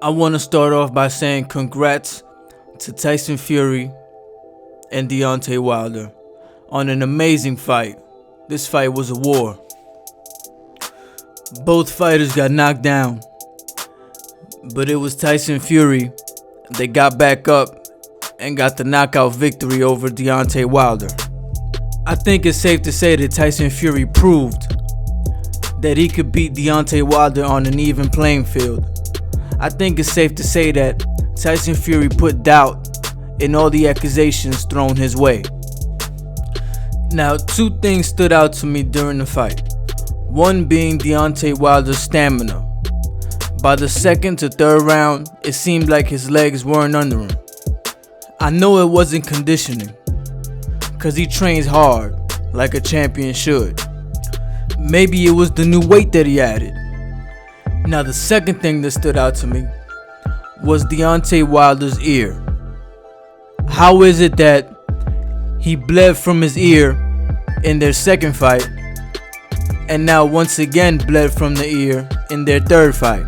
I want to start off by saying congrats to Tyson Fury and Deontay Wilder on an amazing fight. This fight was a war. Both fighters got knocked down, but it was Tyson Fury that got back up and got the knockout victory over Deontay Wilder. I think it's safe to say that Tyson Fury proved that he could beat Deontay Wilder on an even playing field. I think it's safe to say that Tyson Fury put doubt in all the accusations thrown his way. Now, two things stood out to me during the fight. One being Deontay Wilder's stamina. By the second to third round, it seemed like his legs weren't under him. I know it wasn't conditioning, cause he trains hard, like a champion should. Maybe it was the new weight that he added. Now, the second thing that stood out to me was Deontay Wilder's ear. How is it that he bled from his ear in their second fight, and now once again bled from the ear in their third fight?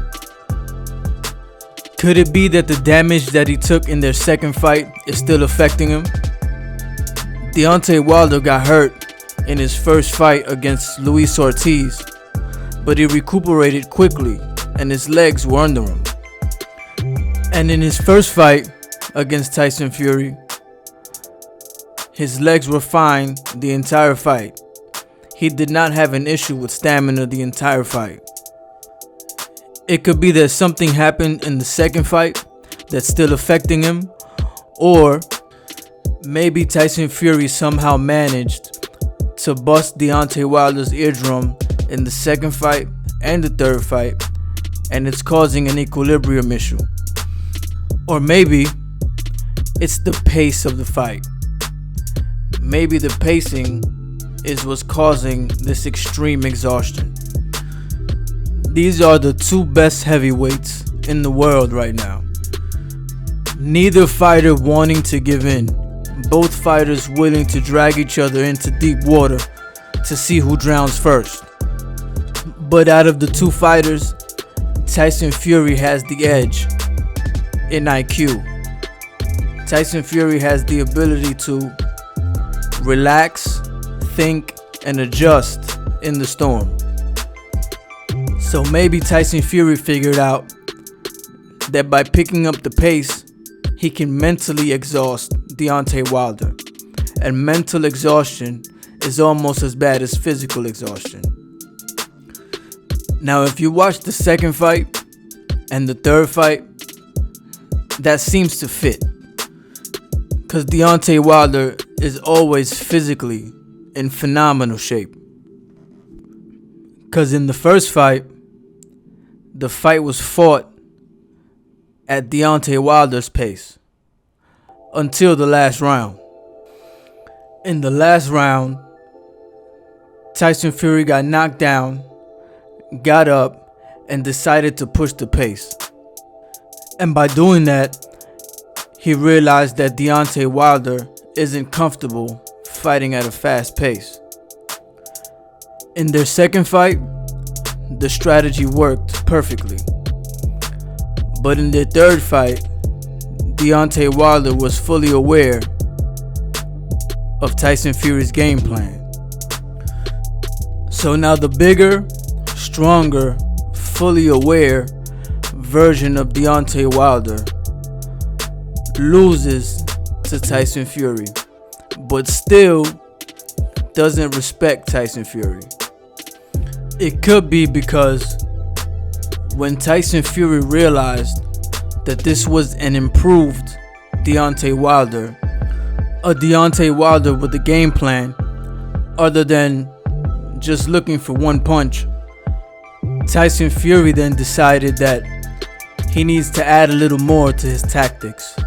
Could it be that the damage that he took in their second fight is still affecting him? Deontay Wilder got hurt in his first fight against Luis Ortiz, but he recuperated quickly and his legs were under him. And in his first fight against Tyson Fury, his legs were fine the entire fight. He did not have an issue with stamina the entire fight. It could be that something happened in the second fight that's still affecting him, or maybe Tyson Fury somehow managed to bust Deontay Wilder's eardrum in the second fight and the third fight, and it's causing an equilibrium issue. Or maybe it's the pace of the fight. Maybe the pacing is what's causing this extreme exhaustion. These are the two best heavyweights in the world right now. Neither fighter wanting to give in. Both fighters willing to drag each other into deep water to see who drowns first. But out of the two fighters, Tyson Fury has the edge in IQ. Tyson Fury has the ability to relax, think, and adjust in the storm. So maybe Tyson Fury figured out that by picking up the pace, he can mentally exhaust Deontay Wilder. And mental exhaustion is almost as bad as physical exhaustion. Now, if you watch the second fight and the third fight, that seems to fit. Because Deontay Wilder is always physically in phenomenal shape. Because in the first fight, the fight was fought at Deontay Wilder's pace until the last round. In the last round, Tyson Fury got knocked down, got up, and decided to push the pace. And by doing that, he realized that Deontay Wilder isn't comfortable fighting at a fast pace. In their second fight, the strategy worked perfectly. But in their third fight, Deontay Wilder was fully aware of Tyson Fury's game plan. So now the bigger, stronger, fully aware version of Deontay Wilder loses to Tyson Fury, but still doesn't respect Tyson Fury. It could be because when Tyson Fury realized that this was an improved Deontay Wilder, a Deontay Wilder with a game plan other than just looking for one punch, Tyson Fury then decided that he needs to add a little more to his tactics.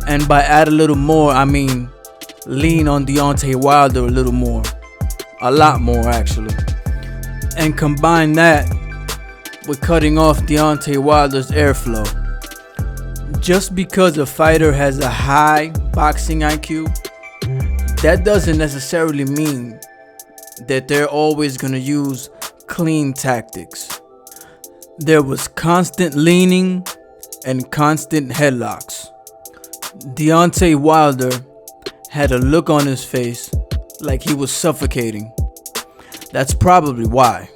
And by add a little more, I mean lean on Deontay Wilder a little more. A lot more, actually. And combine that with cutting off Deontay Wilder's airflow. Just because a fighter has a high boxing IQ, that doesn't necessarily mean that they're always going to use clean tactics. There was constant leaning and constant headlocks. Deontay Wilder had a look on his face like he was suffocating. That's probably why.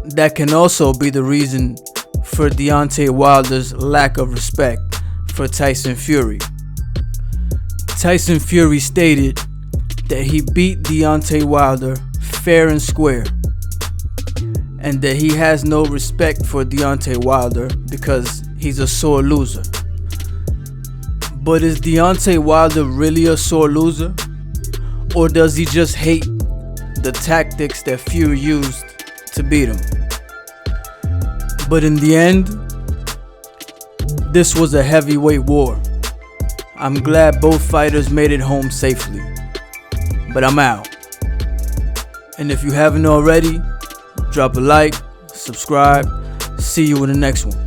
That can also be the reason for Deontay Wilder's lack of respect for Tyson Fury. Tyson Fury stated that he beat Deontay Wilder fair and square, and that he has no respect for Deontay Wilder because he's a sore loser. But is Deontay Wilder really a sore loser? Or does he just hate the tactics that Fury used to beat him? But in the end, this was a heavyweight war. I'm glad both fighters made it home safely. But I'm out. And if you haven't already, drop a like, subscribe. See you in the next one.